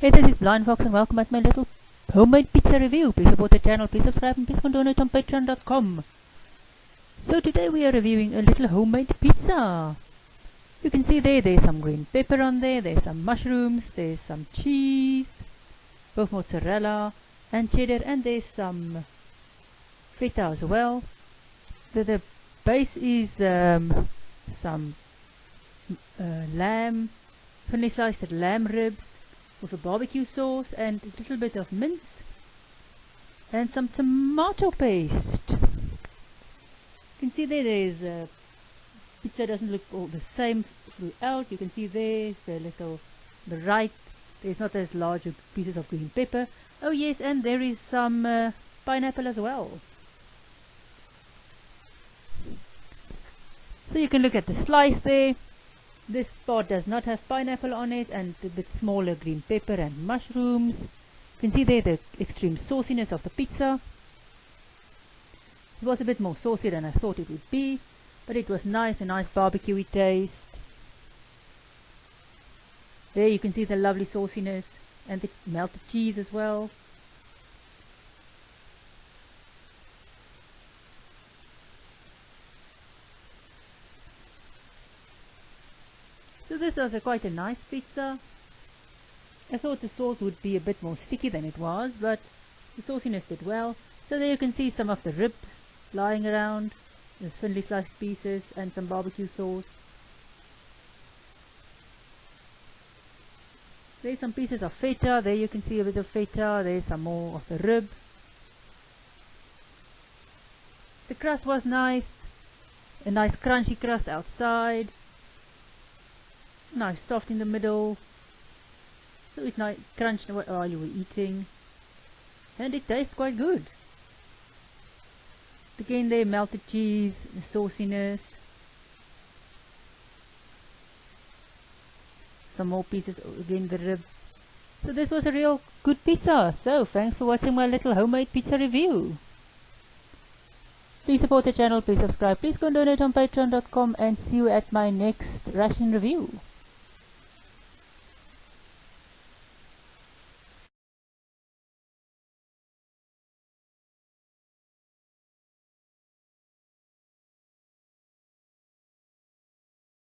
Hey, this is BlindFox and welcome at my little homemade pizza review. Please support the channel, please subscribe and please donate on patreon.com. So today we are reviewing a little homemade pizza. You can see there's some green pepper on there's some mushrooms, there's some cheese, both mozzarella and cheddar, and there's some feta as well. The base is some lamb, thinly sliced lamb ribs with a barbecue sauce and a little bit of mince and some tomato paste. You can see there's pizza doesn't look all the same throughout. You can see there's the right, there's not as large pieces of green pepper. Oh yes, and there is some pineapple as well. So you can look at the slice there. This part does not have pineapple on it, and a bit smaller green pepper and mushrooms. You can see there the extreme sauciness of the pizza. It was a bit more saucy than I thought it would be, but it was nice, a nice barbecuey taste. There you can see the lovely sauciness and the melted cheese as well. So this was quite a nice pizza. I thought the sauce would be a bit more sticky than it was, but the sauciness did well. So there you can see some of the rib lying around, the thinly sliced pieces and some barbecue sauce. There's some pieces of feta, there you can see a bit of feta, there's some more of the rib. The crust was nice, a nice crunchy crust outside. Nice soft in the middle, so it's nice crunched while you were eating, and it tastes quite good. Again there, melted cheese, the sauciness, some more pieces, again the rib. So this was a real good pizza. So thanks for watching my little homemade pizza review. Please support the channel, please subscribe, please go and donate on patreon.com, and see you at my next Ration review.